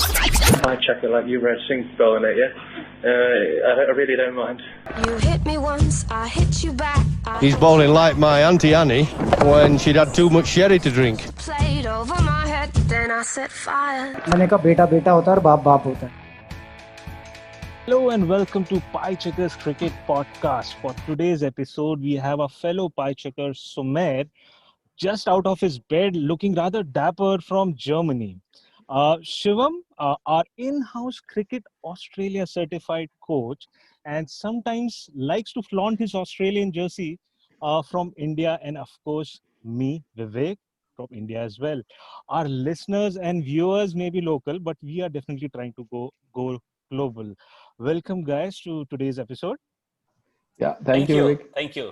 I check it like you read Sing spelling it, yeah? I really don't mind. You hit me once, I hit you back. He's bowling like my Auntie Annie when she'd had too much sherry to drink. Played over my head, then I set fire. मैंने कहा बेटा बेटा होता है और बाप बाप होता है. Hello and welcome to Pie Checkers Cricket Podcast. For today's episode, we have a fellow Pie Checker, Sumer, just out of his bed, looking rather dapper from Germany. Shivam, our in-house Cricket Australia certified coach, and sometimes likes to flaunt his Australian jersey from India, and of course, me, Vivek, from India as well. Our listeners and viewers may be local, but we are definitely trying to go global. Welcome, guys, to today's episode. Yeah, thank you, Vivek. Thank you.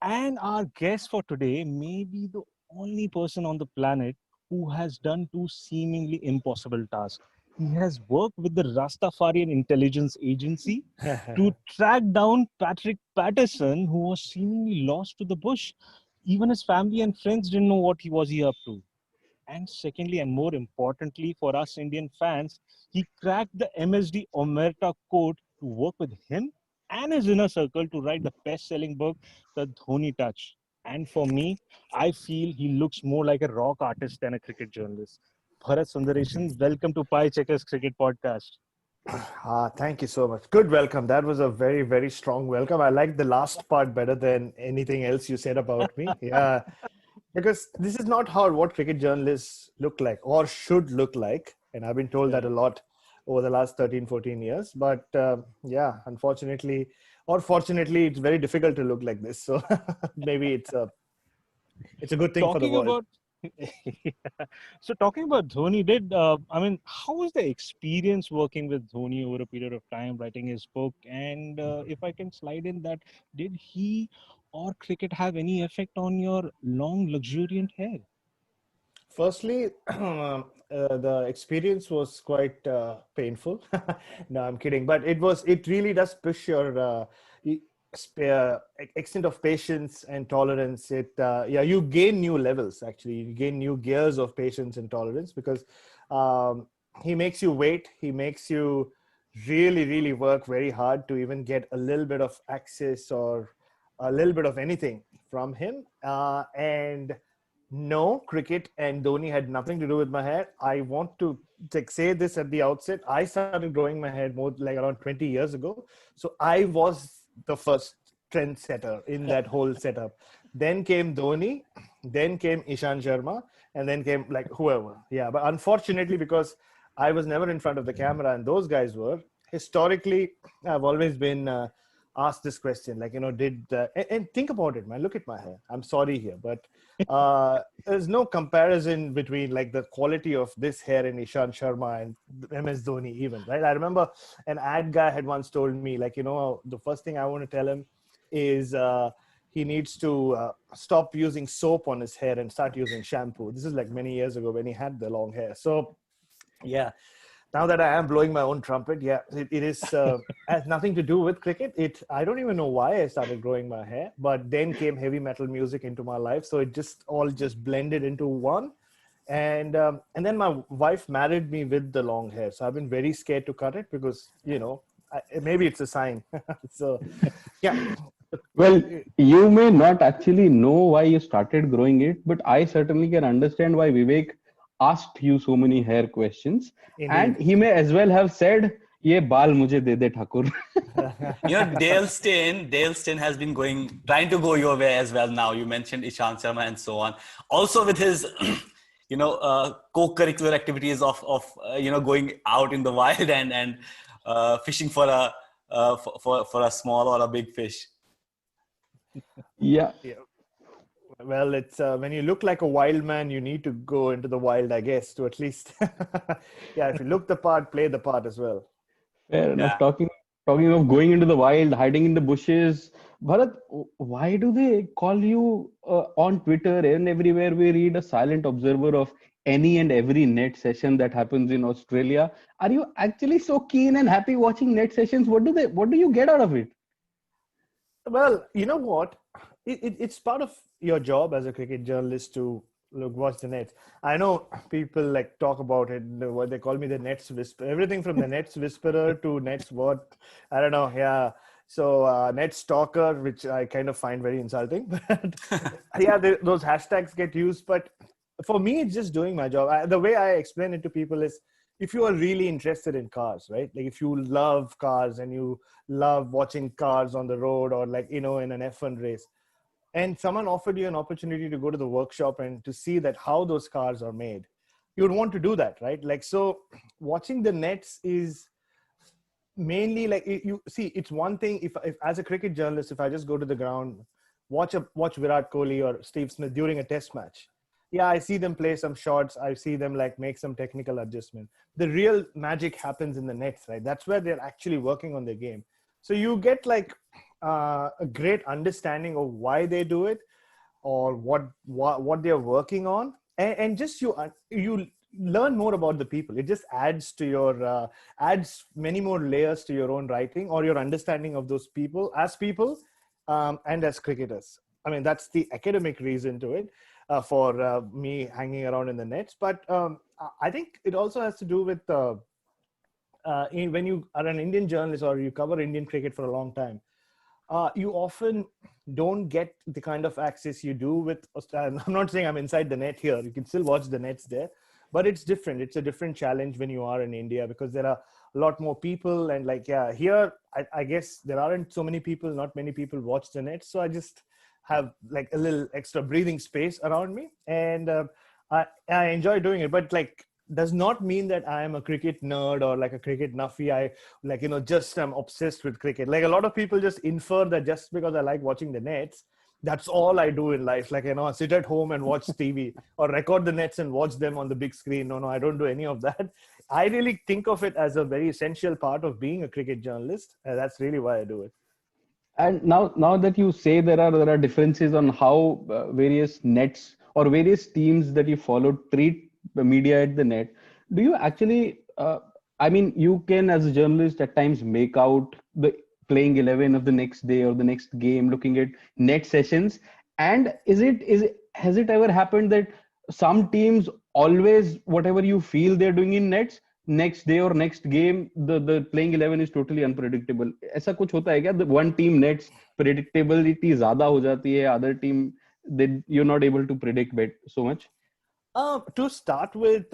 And our guest for today may be the only person on the planet who has done two seemingly impossible tasks. He has worked with the Rastafarian Intelligence Agency to track down Patrick Patterson, who was seemingly lost to the bush. Even his family and friends didn't know what he was up to. And secondly, and more importantly for us Indian fans, he cracked the MSD Omerta code to work with him and his inner circle to write the best-selling book, The Dhoni Touch. And for me, I feel he looks more like a rock artist than a cricket journalist. Bharat Sundaresan, welcome to Pie Checkers Cricket Podcast. Thank you so much. Good welcome. That was a very, very strong welcome. I like the last part better than anything else you said about me. Yeah, because this is not what cricket journalists look like or should look like. And I've been told that a lot over the last 13, 14 years. But yeah, unfortunately, or fortunately, it's very difficult to look like this. So maybe it's a good thing for the world. So talking about Dhoni, how was the experience working with Dhoni over a period of time, writing his book? And if I can slide in that, did he or cricket have any effect on your long, luxuriant hair? Firstly, the experience was quite painful. No, I'm kidding. But it really does push your extent of patience and tolerance. You gain new levels, actually. You gain new gears of patience and tolerance because he makes you wait. He makes you really, really work very hard to even get a little bit of access or a little bit of anything from him. And no, cricket and Dhoni had nothing to do with my hair. I want to say this at the outset. I started growing my hair more like around 20 years ago. So I was the first trendsetter in that whole setup. Then came Dhoni, then came Ishant Sharma, and then came like whoever. Yeah, but unfortunately, because I was never in front of the camera and those guys were, historically, I've always been asked this question, like, and think about it, man, look at my hair. I'm sorry here, but there's no comparison between like the quality of this hair in Ishant Sharma and MS Dhoni even, right? I remember an ad guy had once told me, like, the first thing I want to tell him is he needs to stop using soap on his hair and start using shampoo. This is like many years ago when he had the long hair. So yeah, now that I am blowing my own trumpet, yeah, it is has nothing to do with cricket. I don't even know why I started growing my hair, but then came heavy metal music into my life, so it just all blended into one. And then my wife married me with the long hair, so I've been very scared to cut it because maybe it's a sign. So yeah. Well, you may not actually know why you started growing it, but I certainly can understand why Vivek asked you so many hair questions. Indeed. And he may as well have said, "Ye baal mujhe de de Thakur." Dale Steyn has been trying to go your way as well. Now you mentioned Ishant Sharma and so on. Also with his, co-curricular activities of going out in the wild and fishing for a small or a big fish. Yeah. Well, it's when you look like a wild man, you need to go into the wild, I guess, to at least, if you look the part, play the part as well. Fair enough. Talking of going into the wild, hiding in the bushes, Bharat, why do they call you on Twitter and everywhere we read a silent observer of any and every net session that happens in Australia? Are you actually so keen and happy watching net sessions? What do you get out of it? Well, you know what? It's part of your job as a cricket journalist to look, watch the Nets. I know people like talk about it. What they call me the Nets whisperer. Everything from the Nets whisperer to Nets what? I don't know. Yeah. So Nets stalker, which I kind of find very insulting. But yeah, those hashtags get used. But for me, it's just doing my job. The way I explain it to people is, if you are really interested in cars, right? Like if you love cars and you love watching cars on the road, or like, in an F1 race, and someone offered you an opportunity to go to the workshop and to see that how those cars are made, you would want to do that, right? Like, so watching the Nets is mainly like, you see, it's one thing if as a cricket journalist, if I just go to the ground, watch Virat Kohli or Steve Smith during a test match. Yeah, I see them play some shots. I see them like make some technical adjustment. The real magic happens in the nets, right? That's where they're actually working on their game. So you get like a great understanding of why they do it, or what they're working on, and just you learn more about the people. It just adds to your adds many more layers to your own writing or your understanding of those people, and as cricketers. I mean, that's the academic reason to it. For me hanging around in the nets. But I think it also has to do with when you are an Indian journalist or you cover Indian cricket for a long time, you often don't get the kind of access you do with Australia. I'm not saying I'm inside the net here. You can still watch the nets there, but it's different. It's a different challenge when you are in India, because there are a lot more people. And like, yeah, here, I guess there aren't so many people, not many people watch the nets. So I just have like a little extra breathing space around me, and I enjoy doing it. But like, does not mean that I am a cricket nerd or like a cricket nuffy. I like, just am obsessed with cricket. Like a lot of people just infer that just because I like watching the nets, that's all I do in life. Like, I sit at home and watch TV or record the nets and watch them on the big screen. No, I don't do any of that. I really think of it as a very essential part of being a cricket journalist. That's really why I do it. And now that you say there are differences on how various nets or various teams that you follow treat the media at the net, do you actually, I mean, you can as a journalist at times make out the playing 11 of the next day or the next game looking at net sessions. And has it ever happened that some teams always, whatever you feel they're doing in nets, next day or next game, the playing 11 is totally unpredictable? ऐसा कुछ होता है क्या? The one team nets predictability ज़्यादा हो जाती है, other team you're not able to predict so much? To start with,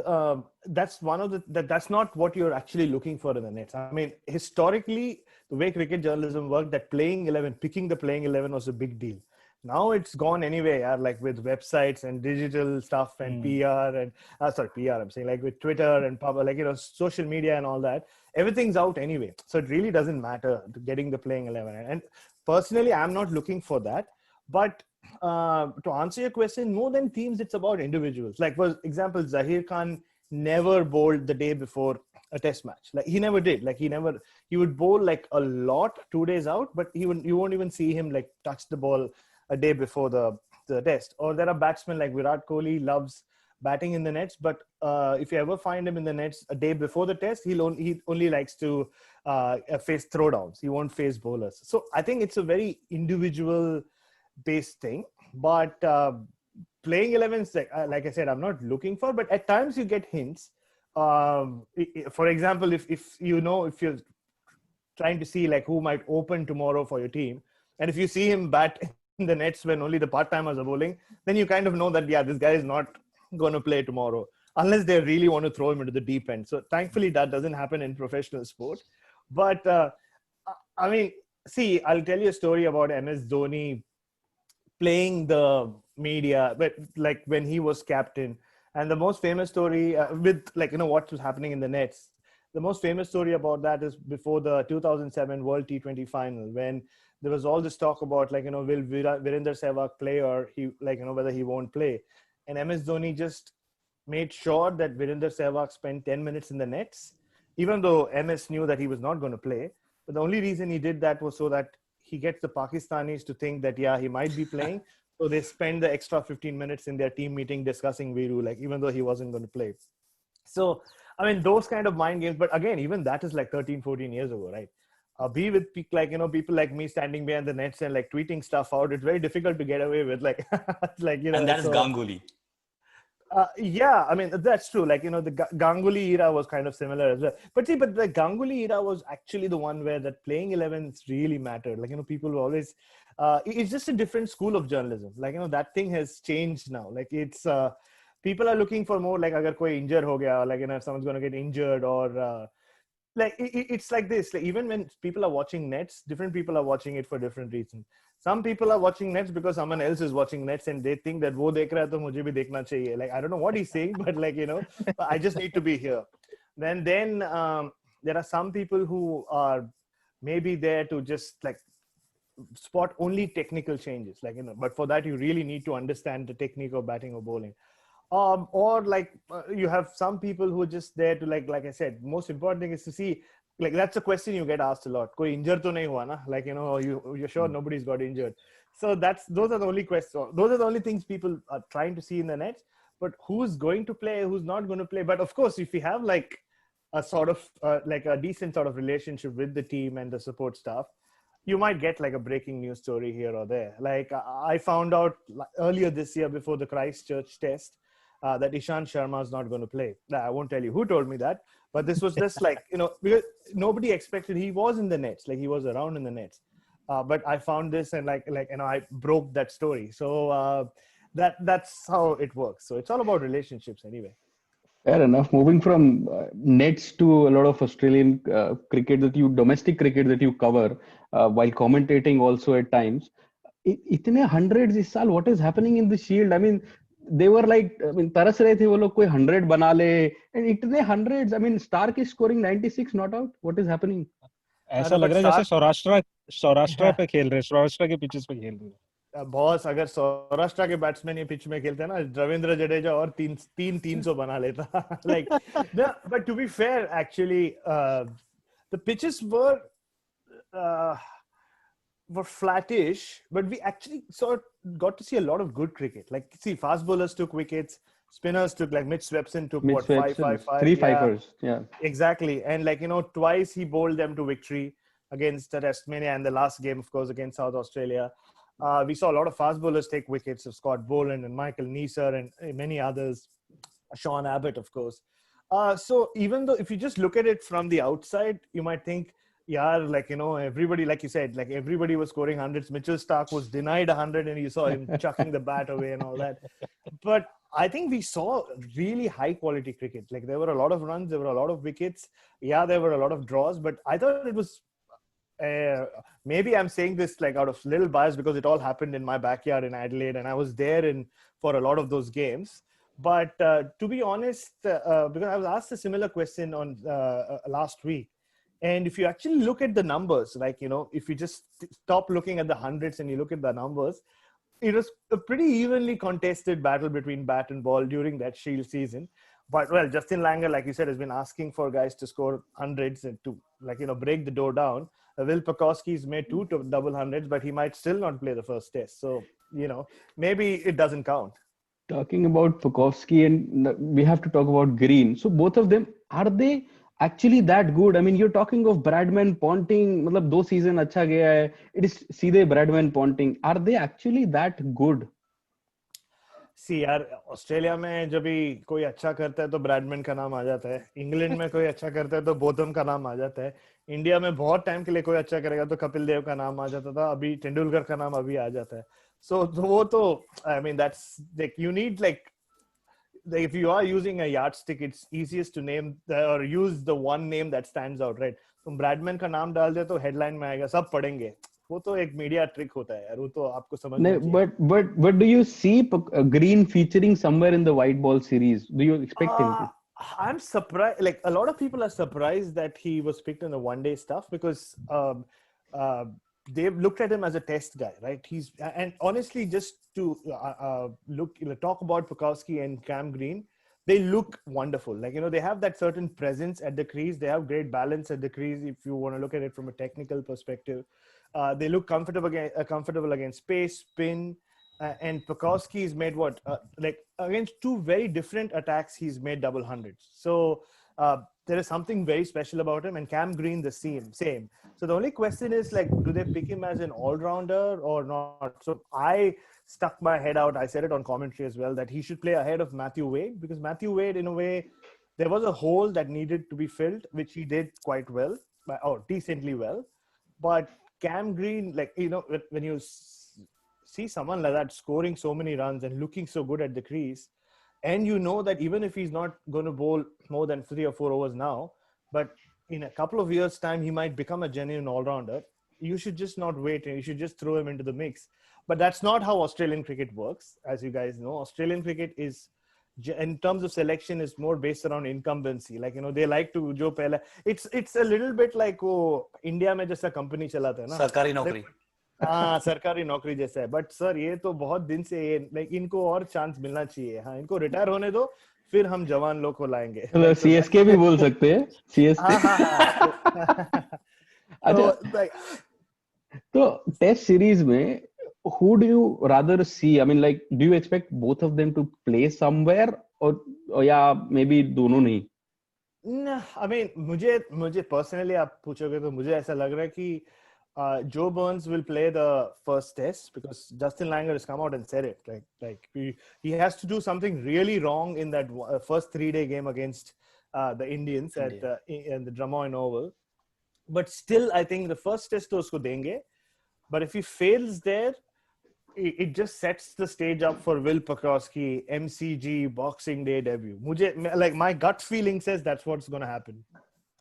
that's that's not what you're actually looking for in the nets. I mean, historically, the way cricket journalism worked, that picking the playing 11 was a big deal. Now it's gone anyway, like with websites and digital stuff and PR and PR. I'm saying like with Twitter and social media and all that. Everything's out anyway, so it really doesn't matter getting the playing 11. And personally, I'm not looking for that. But to answer your question, more than teams, it's about individuals. Like, for example, Zaheer Khan never bowled the day before a test match. Like, he never did. Like, he would bowl like a lot 2 days out, but you won't even see him like touch the ball a day before the test. Or there are batsmen like Virat Kohli loves batting in the nets, but if you ever find him in the nets a day before the test, he only likes to face throwdowns. He won't face bowlers. So I think it's a very individual based thing. But playing 11s, like I said, I'm not looking for, but at times you get hints. For example, if you're trying to see like who might open tomorrow for your team, and if you see him bat in the nets when only the part-timers are bowling, then you kind of know that, yeah, this guy is not going to play tomorrow unless they really want to throw him into the deep end. So thankfully that doesn't happen in professional sport. But I mean, see, I'll tell you a story about MS Dhoni playing the media, but like when he was captain. And the most famous story with what was happening in the nets, the most famous story about that is before the 2007 World T20 final, when there was all this talk about will Virender Sehwag play, or whether he won't play. And MS Dhoni just made sure that Virender Sehwag spent 10 minutes in the nets, even though MS knew that he was not going to play. But the only reason he did that was so that he gets the Pakistanis to think that, yeah, he might be playing. So they spend the extra 15 minutes in their team meeting discussing Viru, even though he wasn't going to play. So, I mean, those kind of mind games. But again, even that is like 13, 14 years ago, right? Be with people like me standing behind the nets and like tweeting stuff out. It's very difficult to get away with, and that's Ganguly. Yeah, I mean that's true. Like the Ganguly era was kind of similar as well. But see, but the Ganguly era was actually the one where that playing 11s really mattered. Like people were always. It's just a different school of journalism. Like that thing has changed now. Like it's people are looking for more like agar koi injured ho gaya, like if someone's going to get injured or like it's like this. Like even when people are watching nets, different people are watching it for different reasons. Some people are watching nets because someone else is watching nets and they think that wo dekh raha hai to mujhe bhi dekhna chahiye. Like I don't know what he's saying, but like I just need to be here. Then there are some people who are maybe there to just like spot only technical changes, like but for that you really need to understand the technique of batting or bowling. Or like you have some people who are just there to like I said, most important thing is to see, like that's a question you get asked a lot. Koi injured to nahi hua na? Like you're sure nobody's got injured. So those are the only questions. Those are the only things people are trying to see in the nets. But who's going to play? Who's not going to play? But of course, if you have like a sort of like a decent sort of relationship with the team and the support staff, you might get like a breaking news story here or there. Like I found out earlier this year before the Christchurch test that Ishant Sharma is not going to play. I won't tell you who told me that, but this was just like, because nobody expected. He was in the nets, like he was around in the nets. But I found this and like I broke that story. So that's how it works. So it's all about relationships anyway. Fair enough. Moving from nets to a lot of Australian domestic cricket that you cover while commentating also at times. Itne hundreds is saal, what is happening in the Shield? I mean, they were like, taras rahe the wo log koi 100 bana le, and itne hundreds. I mean, Stark is scoring 96 not out. What is happening? ऐसा लग रहा है जैसे सौराष्ट्र पे खेल रहे, सौराष्ट्र के pitches पे खेल रहे. बॉस अगर सौराष्ट्र के बैट्समैन ये पिच में खेलते हैं ना, रविंद्र जडेजा और 300 बना लेता. Like but to be fair, actually the pitches were flattish, but we actually got to see a lot of good cricket. Like see, fast bowlers took wickets, spinners took, like Mitch Swepson took three fifers. Yeah, exactly. And like twice he bowled them to victory against Tasmania, and the last game of course against South Australia. We saw a lot of fast bowlers take wickets of Scott Boland and Michael Neser and many others, Sean Abbott, of course. So even though if you just look at it from the outside, you might think, yeah, like, everybody, like you said, like everybody was scoring hundreds. Mitchell Stark was denied 100 and you saw him chucking the bat away and all that. But I think we saw really high quality cricket. Like there were a lot of runs, there were a lot of wickets. Yeah, there were a lot of draws, but I thought it was maybe I'm saying this like out of little bias because it all happened in my backyard in Adelaide and I was there for a lot of those games. But to be honest, because I was asked a similar question on last week, and if you actually look at the numbers, like, if you just stop looking at the hundreds and you look at the numbers, it was a pretty evenly contested battle between bat and ball during that Shield season. But well, Justin Langer, like you said, has been asking for guys to score hundreds and to break the door down. Will Pucovski's made 2 double hundreds, but he might still not play the first test. So, maybe it doesn't count. Talking about Pucovski, and we have to talk about Green. So both of them, are they actually that good? I mean, you're talking of Bradman, Ponting, matlab 2 season acha gaya hai. It is seedhe Bradman, Ponting. Are they actually that good? सी यार, Australia में जब भी कोई अच्छा करता है तो Bradman का नाम आ जाता है. इंग्लैंड में कोई अच्छा करता है तो बोथम का नाम आ जाता है. इंडिया में बहुत टाइम के लिए कोई अच्छा करेगा तो कपिल देव का नाम आ जाता था. अभी तेंदुलकर का नाम अभी आ जाता है. So वो तो, I mean, that's like, you need like if you are using a yardstick, it's easiest to name or use the one name that stands out, right? तुम ब्रैडमैन का नाम डाल दे तो हेडलाइन में आएगा, सब पढ़ेंगे. वो तो एक मीडिया ट्रिक होता है यार, वो तो आपको समझना चाहिए. But do you see Green featuring somewhere in the white ball series? Do you expect him to? I'm surprised. Like a lot of people are surprised that he was picked in the one-day stuff because they've looked at him as a test guy, right? And honestly, just to talk about Pucovski and Cam Green, they look wonderful. Like, they have that certain presence at the crease. They have great balance at the crease. If you want to look at it from a technical perspective, they look comfortable against pace, spin, and Pucovski's made against 2 very different attacks, he's made double hundreds. So there is something very special about him, and Cam Green the same. So the only question is, like, do they pick him as an all-rounder or not? So I stuck my head out. I said it on commentary as well, that he should play ahead of Matthew Wade, because Matthew Wade, in a way, there was a hole that needed to be filled, which he did quite well, or decently well. But Cam Green, like, you know, when you see someone like that scoring so many runs and looking so good at the crease, and you know that even if he's not going to bowl more than 3 or 4 overs now, but in a couple of years' time, he might become a genuine all-rounder, you should just not wait, and you should just throw him into the mix. But that's not how Australian cricket works. As you guys know, Australian cricket is, in terms of selection, is more based around incumbency. Like, you know, they like to jo pehla. It's a little bit like India mein jaisa company chalata hai na. Sarkari naukri. हाँ, सरकारी नौकरी जैसा है. But sir, ये तो बहुत दिन से लाइक इनको और चांस मिलना चाहिए. हाँ, इनको रिटायर होने दो, फिर हम जवान लोग को लाएंगे. मतलब सीएसके भी बोल सकते हैं. सीएसके. अच्छा, तो टेस्ट सीरीज में who do you rather see? I mean, like, do you expect both of them to play somewhere, or yeah, maybe दोनों नहीं? I mean, मुझे personally आप पूछोगे तो मुझे ऐसा लग रहा है कि Joe Burns will play the first test, because Justin Langer has come out and said it. Like he has to do something really wrong in that first 3-day game against the Indians at the Drummond Oval. But still, I think the first test to usko denge. But if he fails there, it just sets the stage up for Will Pucovski MCG Boxing Day debut. Like, my gut feeling says that's what's going to happen.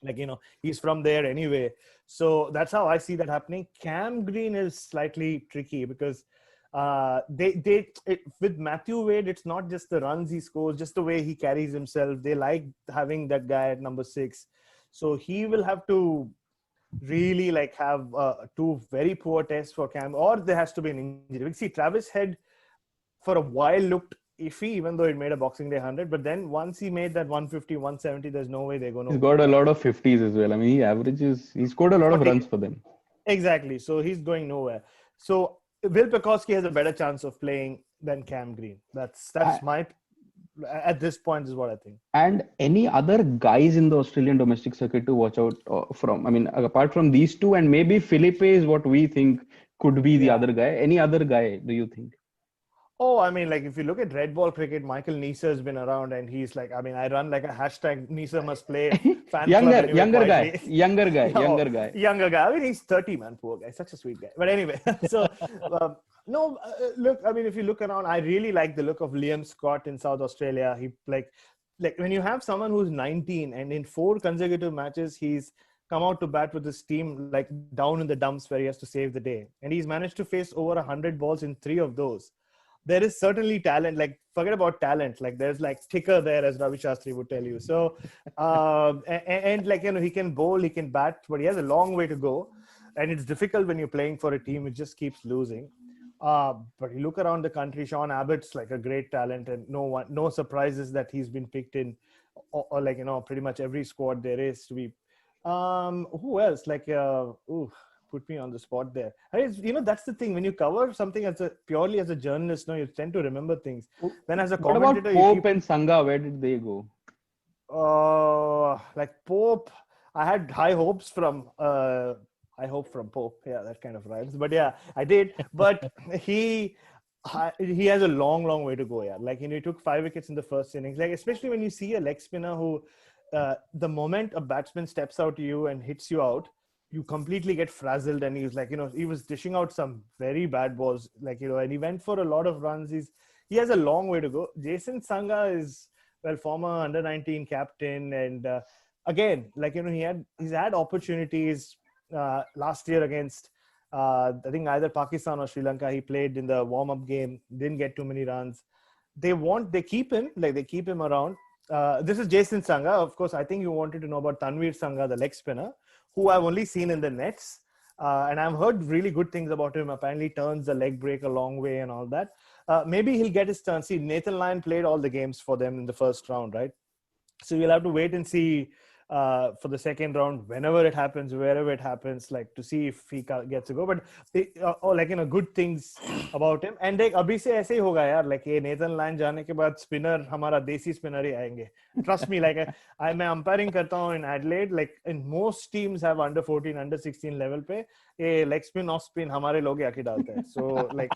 Like, you know, he's from there anyway. So that's how I see that happening. Cam Green is slightly tricky, because with Matthew Wade, it's not just the runs he scores, just the way he carries himself. They like having that guy at number 6. So he will have to really like have 2 very poor tests for Cam, or there has to be an injury. See, Travis Head for a while looked iffy, even though he made a Boxing Day 100. But then once he made that 150, 170, there's no way they're going to. He's got a lot of 50s as well. I mean, he scored a lot of runs for them. Exactly. So he's going nowhere. So Will Pucovski has a better chance of playing than Cam Green. That's my, at this point, is what I think. And any other guys in the Australian domestic circuit to watch out from? I mean, apart from these two, and maybe Philippe is what we think could be the other guy. Any other guy, do you think? Oh, I mean, like, if you look at red ball cricket, Michael Neser has been around, and he's like, I mean, I run like a hashtag Neser must play. Younger guy. I mean, he's 30, man, poor guy, such a sweet guy. But anyway, so look, I mean, if you look around, I really like the look of Liam Scott in South Australia. He like when you have someone who's 19 and in 4 consecutive matches, he's come out to bat with his team like down in the dumps where he has to save the day, and he's managed to face over 100 balls in 3 of those. There is certainly talent. Like, forget about talent. Like, there's like ticker there, as Ravi Shastri would tell you. So, and like, you know, he can bowl, he can bat, but he has a long way to go. And it's difficult when you're playing for a team which just keeps losing. But you look around the country, Sean Abbott's like a great talent, and no surprises that he's been picked in, or like, you know, pretty much every squad there is to be. Who else? Like, put me on the spot there. I mean, you know, that's the thing. When you cover something purely as a journalist, you tend to remember things. Then as a commentator, what about Pope and Sangha? Where did they go? Like Pope, I had high hopes from Pope. Yeah, that kind of rhymes. But yeah, I did. But he has a long way to go. Yeah, like, you know, he took 5 wickets in the first innings. Like, especially when you see a leg spinner who, the moment a batsman steps out to you and hits you out, you completely get frazzled. And he's like, you know, he was dishing out some very bad balls, like, you know, and he went for a lot of runs. He has a long way to go. Jason Sangha is, well, former under-19 captain, and again, like, you know, he's had opportunities last year against I think either Pakistan or Sri Lanka. He played in the warm-up game, didn't get too many runs. They keep him around. This is Jason Sangha. Of course, I think you wanted to know about Tanveer Sangha, the leg spinner, who I've only seen in the nets. And I've heard really good things about him. Apparently turns the leg break a long way and all that. Maybe he'll get his turn. See, Nathan Lyon played all the games for them in the first round, right? So you'll have to wait and see for the second round, whenever it happens, wherever it happens, like to see if he gets to go. But like, you know, good things about him. And like अभी से ऐसे ही होगा यार, like ये Nathan Lyon जाने के बाद spinner हमारा देसी स्पिनर ही आएंगे. Trust me, like मैं umpiring करता हूँ in Adelaide, like in most teams have under 14, under 16 level पे ये leg spin off spin हमारे लोग आके डालते हैं. So like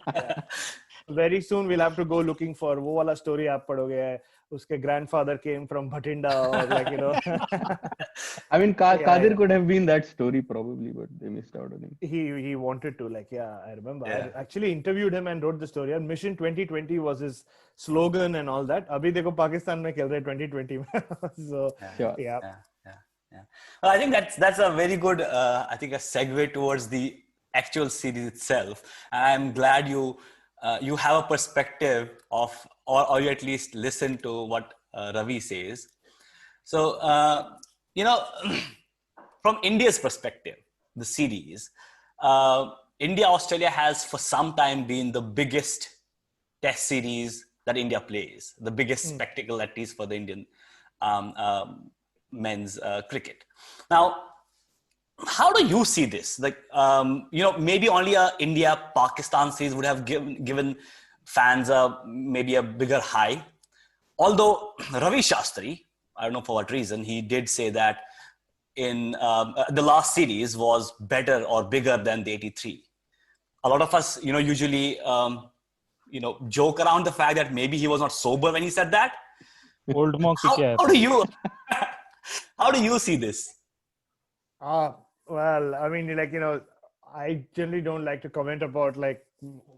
very soon we'll have to go looking for वो वाला story आप पढ़ोगे, उसके grandfather came from Bhatinda, or like, you know. I mean, Kadir could have been that story probably, but they missed out on him. He wanted to, like, yeah, I remember. Yeah. I actually interviewed him and wrote the story. And Mission 2020 was his slogan and all that. Abhi dekho Pakistan mein khel rahe 2020 mein. So Sure. yeah. Well, I think that's a very good, I think, a segue towards the actual series itself. I'm glad you have a perspective of, or you at least listen to what Ravi says. So, you know, from India's perspective, the series, India-Australia has for some time been the biggest test series that India plays, the biggest spectacle, at least for the Indian men's cricket. Now, how do you see this? Like, you know, maybe only a India-Pakistan series would have given fans maybe a bigger high. Although Ravi Shastri, I don't know for what reason, he did say that in the last series was better or bigger than the 83. A lot of us, you know, usually, you know, joke around the fact that maybe he was not sober when he said that. Old monk How do you see this? Well, I mean, like, you know, I generally don't like to comment about like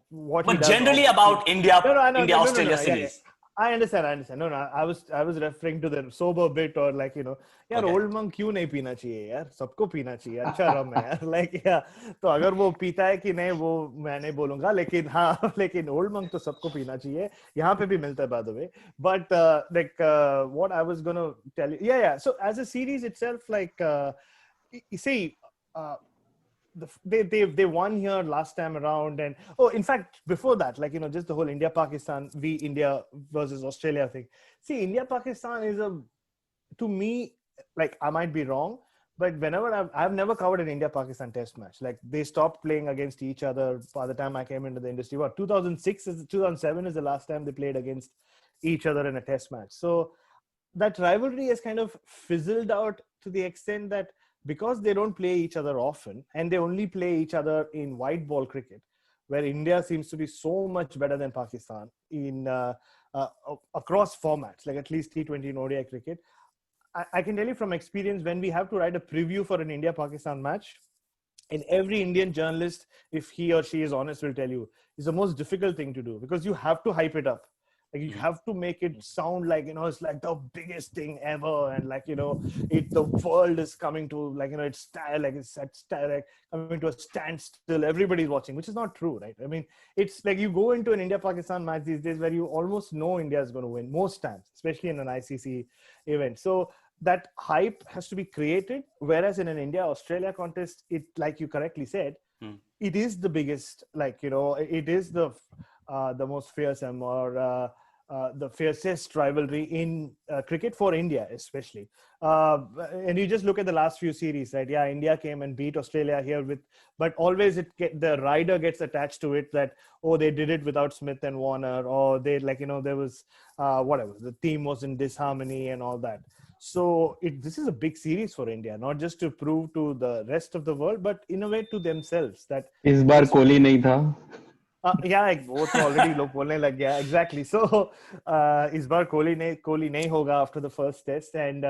what. But generally about India, India-Australia no, series. I understand. No, I was referring to the sober bit, or like, you know, यार Okay. old monk क्यों नहीं पीना चाहिए यार, सबको पीना चाहिए, अच्छा रम है यार, like yeah, तो अगर वो पीता है कि नहीं वो मैं नहीं बोलूंगा, लेकिन हाँ, लेकिन old monk तो सबको पीना चाहिए, यहाँ पे भी मिलता है by the way. But what I was gonna tell you, yeah. So as a series itself, like you see, they won here last time around, and in fact before that, like, you know, just the whole India-Pakistan India versus Australia thing. See, India-Pakistan is to me, like, I might be wrong, but whenever I've never covered an India-Pakistan test match. Like, they stopped playing against each other by the time I came into the industry. 2007 is the last time they played against each other in a test match. So that rivalry has kind of fizzled out to the extent that because they don't play each other often and they only play each other in white ball cricket, where India seems to be so much better than Pakistan in across formats, like at least T20 and ODI cricket. I can tell you from experience, when we have to write a preview for an India-Pakistan match, and every Indian journalist, if he or she is honest, will tell you, is the most difficult thing to do, because you have to hype it up. Like, you have to make it sound like, you know, it's like the biggest thing ever, and like, you know, the world is coming to, like, you know, it's coming to a standstill. Everybody's watching, which is not true, right? I mean, it's like you go into an India-Pakistan match these days where you almost know India is going to win most times, especially in an ICC event. So that hype has to be created. Whereas in an India-Australia contest, it, like you correctly said, it is the biggest, like, you know, it is the most fearsome, or the fiercest rivalry in cricket for India, especially. And you just look at the last few series, right? Yeah, India came and beat Australia here but always the rider gets attached to it that, oh, they did it without Smith and Warner, or they, like, you know, there was whatever, the team was in disharmony and all that. So this is a big series for India, not just to prove to the rest of the world, but in a way to themselves that इस बार कोहली नहीं था. yeah, like, वो तो already लोग बोलने लग गया, exactly. So इस बार कोहली नहीं होगा after the first test, and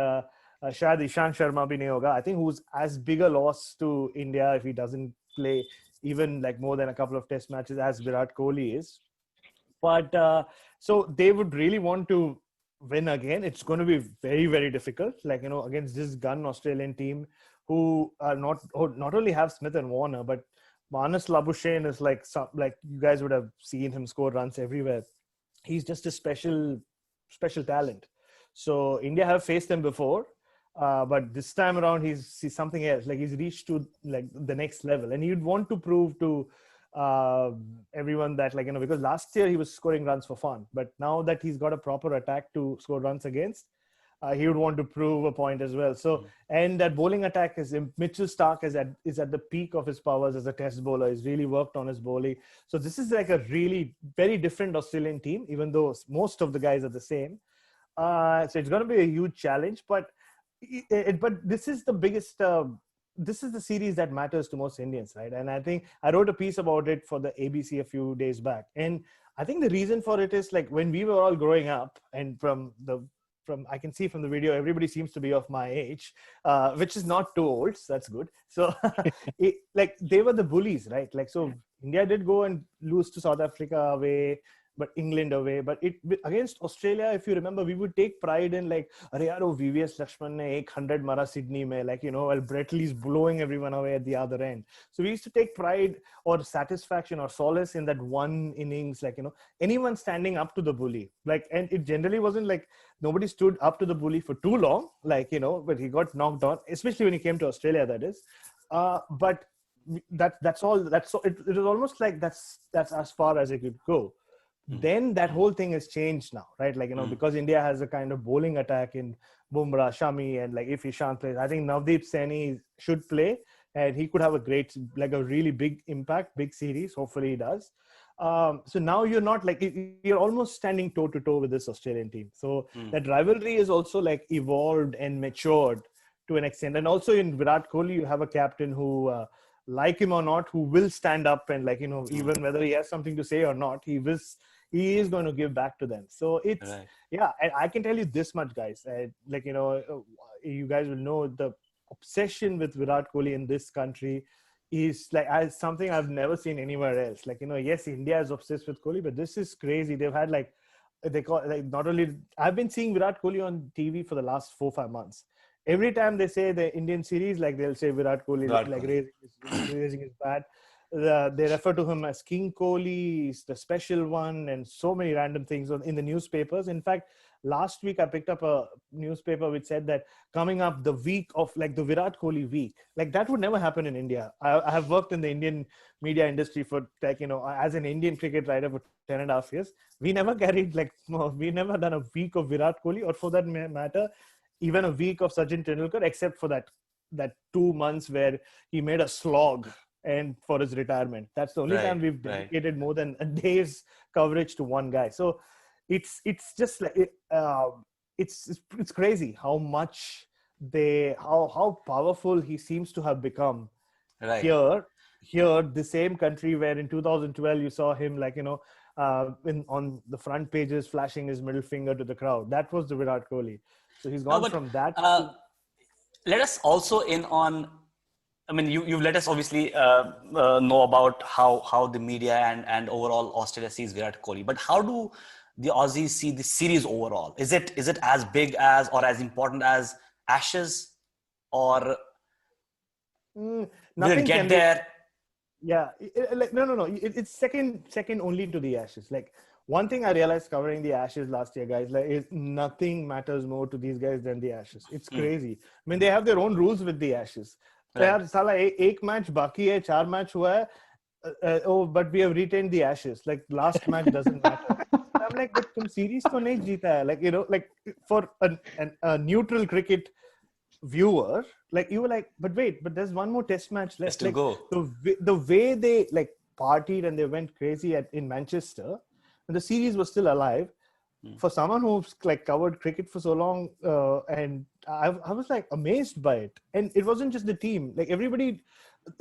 शायद ईशान शर्मा भी नहीं होगा. I think who's as big a loss to India if he doesn't play even like more than a couple of test matches as Virat Kohli is. But so they would really want to win again. It's going to be very, very difficult, like, you know, against this gun Australian team who are not only have Smith and Warner, but Marnus Labuschagne is like you guys would have seen him score runs everywhere. He's just a special talent. So India have faced him before, but this time around he's something else. Like, he's reached to like the next level, and you'd want to prove to everyone that, like, you know, because last year he was scoring runs for fun, but now that he's got a proper attack to score runs against, he would want to prove a point as well. So, and that bowling attack is Mitchell Stark is at the peak of his powers as a test bowler. He's really worked on his bowling. So this is like a really very different Australian team, even though most of the guys are the same. So it's going to be a huge challenge, but this is the biggest. This is the series that matters to most Indians, right? And I think I wrote a piece about it for the ABC a few days back, and I think the reason for it is like when we were all growing up, and from I can see from the video, everybody seems to be of my age, which is not too old. So that's good. So like they were the bullies, right? Like, so India did go and lose to South Africa away, but England away. But against Australia, if you remember, we would take pride in like, "Arey yaar, wo VVS Lakshman ne 100 mara Sydney mein," like, you know, while Brett Lee's blowing everyone away at the other end. So we used to take pride or satisfaction or solace in that one innings, like, you know, anyone standing up to the bully. Like, and it generally wasn't like nobody stood up to the bully for too long, like, you know, but he got knocked down, especially when he came to Australia, that is. But that's all. It was almost like that's as far as it could go. Then that whole thing has changed now, right? Like, you know, because India has a kind of bowling attack in Bumrah, Shami, and like if Ishant plays, I think Navdeep Saini should play, and he could have a great, like a really big impact, big series. Hopefully he does. So now you're not like, you're almost standing toe to toe with this Australian team. So that rivalry is also like evolved and matured to an extent. And also in Virat Kohli, you have a captain who, like him or not, who will stand up and, like, you know, even whether he has something to say or not, he is going to give back to them. So it's, yeah, and I can tell you this much, guys, like, you know, you guys will know the obsession with Virat Kohli in this country is like something I've never seen anywhere else. Like, you know, yes, India is obsessed with Kohli, but this is crazy. They've had like, they call like, not only, I've been seeing Virat Kohli on TV for the last 4-5 months. Every time they say the Indian series, like they'll say Virat Kohli, raising his bat. They refer to him as King Kohli, he's the special one, and so many random things in the newspapers. In fact, last week I picked up a newspaper which said that coming up the week of like the Virat Kohli week, like that would never happen in India. I have worked in the Indian media industry for, like, you know, as an Indian cricket writer for 10.5 years. We never carried we never done a week of Virat Kohli, or for that matter, even a week of Sachin Tendulkar, except for that 2 months where he made a slog and for his retirement. That's the only time we've dedicated more than a day's coverage to one guy. So it's just like it's crazy how much how powerful he seems to have become here, the same country where in 2012 you saw him, like, you know, on the front pages flashing his middle finger to the crowd. That was the Virat Kohli. So he's gone from that. Let us also in on, I mean, you've let us obviously know about how the media and overall Australia sees Virat Kohli. But how do the Aussies see the series overall? Is it as big as or as important as Ashes, or will it get there? Yeah, no. It's second only to the Ashes. Like, one thing I realized covering the Ashes last year, guys, like, is nothing matters more to these guys than the Ashes. It's crazy. I mean, they have their own rules with the Ashes. यार साला एक match बाकी है, 4 match हुआ है, oh, but we have retained the Ashes. Like, last match doesn't matter. I'm like, but तुम series तो नहीं जीता है. Like, you know, like for a neutral cricket viewer, like, you were like, but there's one more test match left. Like, go. The way they like partied and they went crazy in Manchester, and the series was still alive. For someone who's like covered cricket for so long, and I was like amazed by it. And it wasn't just the team, like everybody,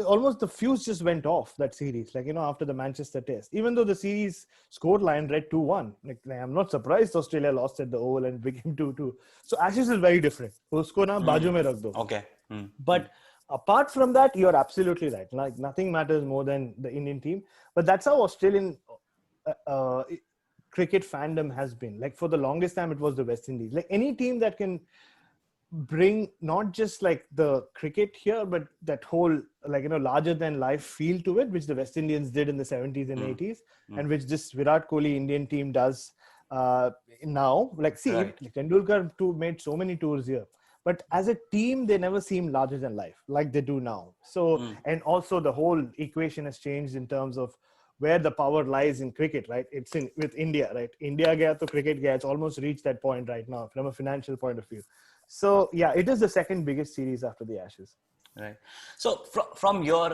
almost the fuse just went off that series, like, you know, after the Manchester test, even though the series scored line read 2-1, like I'm not surprised Australia lost at the Oval and became 2-2. So Ashes is very different. Usko na baaju mein rakh do. Okay. But apart from that, you're absolutely right. Like, nothing matters more than the Indian team. But that's how Australian cricket fandom has been. Like, for the longest time, it was the West Indies. Like, any team that can bring not just like the cricket here, but that whole, like, you know, larger than life feel to it, which the West Indians did in the 70s and 80s, and which this Virat Kohli Indian team does now. Like, see, like Tendulkar made so many tours here, but as a team, they never seem larger than life like they do now. So, and also the whole equation has changed in terms of where the power lies in cricket, right? It's in with India, right? India gaya to cricket gaya. It's almost reached that point right now from a financial point of view. So yeah, it is the second biggest series after the Ashes. Right. So from your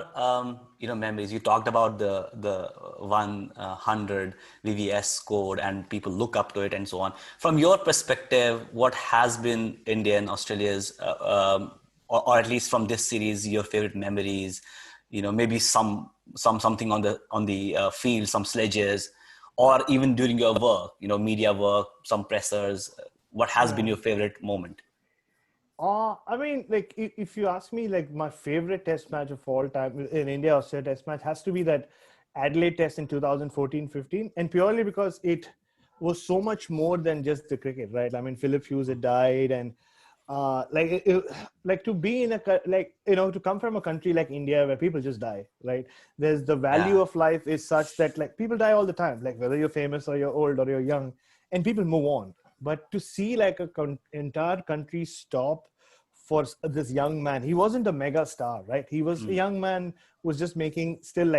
memories, you talked about the 100 VVS score and people look up to it and so on. From your perspective, what has been India and Australia's, or at least from this series, your favorite memories? Maybe something on the field, some sledges, or even during your work, media work, some pressers. What has been your favorite moment? I mean, like, if you ask me, like, my favorite test match of all time in India-Australia test match has to be that Adelaide test in 2014-15, and purely because it was so much more than just the cricket, right? I mean, Philip Hughes had died, and to be in to come from a country like India where people just die, right? There's the value of life is such that, like, people die all the time, like whether you're famous or you're old or you're young, and people move on. But to see like entire country stop for this young man, he wasn't a mega star, right? He was a young man who was just making still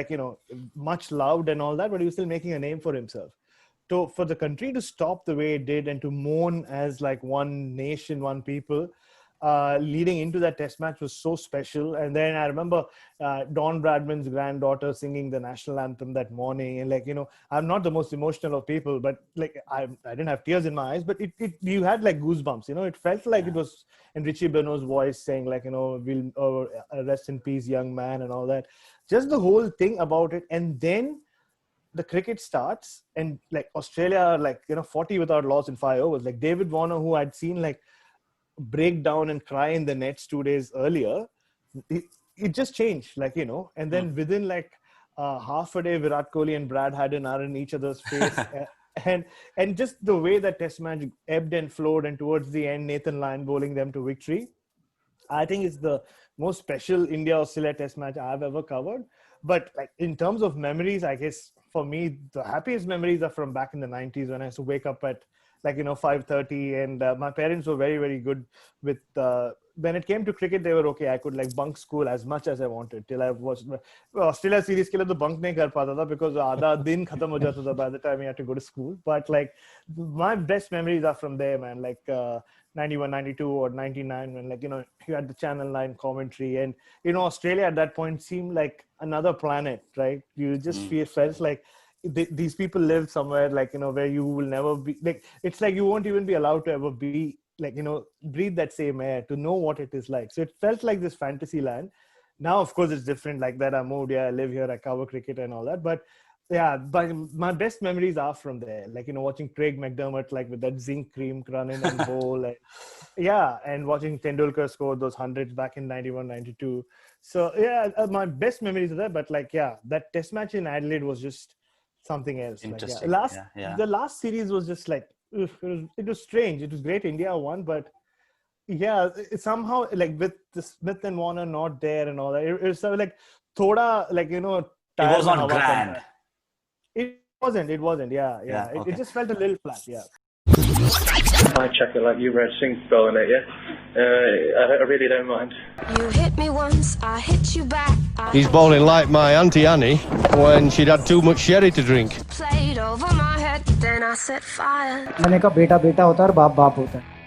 much loved and all that, but he was still making a name for himself. So for the country to stop the way it did and to mourn as like one nation, one people, leading into that test match was so special. And then I remember Don Bradman's granddaughter singing the national anthem that morning. And I'm not the most emotional of people, but like I didn't have tears in my eyes, but you had like goosebumps. It felt like it was in Richie Benaud's voice saying we'll rest in peace, young man, and all that. Just the whole thing about it. And then the cricket starts, and like Australia, 40 without loss in 5 overs. Like David Warner, who I'd seen break down and cry in the nets 2 days earlier, it just changed, and then within half a day, Virat Kohli and Brad Haddin are in each other's face. and just the way that test match ebbed and flowed, and towards the end, Nathan Lyon bowling them to victory. I think it's the most special India-Australia test match I've ever covered. But in terms of memories, I guess for me, the happiest memories are from back in the 90s when I used to wake up at 5:30, and my parents were very, very good with when it came to cricket. They were okay. I could bunk school as much as I wanted till I was Australia series ke liye to bunk nahi kar pata tha because aadha din khatam ho jata tha by the time I had to go to school. But my best memories are from there, man. 91, 92 or 99 when you had the Channel 9 commentary, and Australia at that point seemed like another planet, right? You just felt like these people live somewhere where you will never be, it's like you won't even be allowed to ever be breathe that same air to know what it is like. So it felt like this fantasy land. Now of course it's different, like that I moved here, I live here, I cover cricket and all that, but my best memories are from there, watching Craig McDermott with that zinc cream run in and bowl, and watching Tendulkar score those hundreds back in 91, 92. So my best memories are there, but that test match in Adelaide was just something else. Interesting. The last series was just it was strange. It was great. India won, but somehow with the Smith and Warner not there and all that, it was thoda it was not grand. It wasn't. Okay. It just felt a little flat. I check it like you read Singh bowling it, I really don't mind. You hit me once, I hit you back. He's bowling like my Auntie Annie when she'd had too much sherry to drink. Played over my head, then I set fire. मैंने कहा बेटा बेटा होता है और बाप बाप होता है.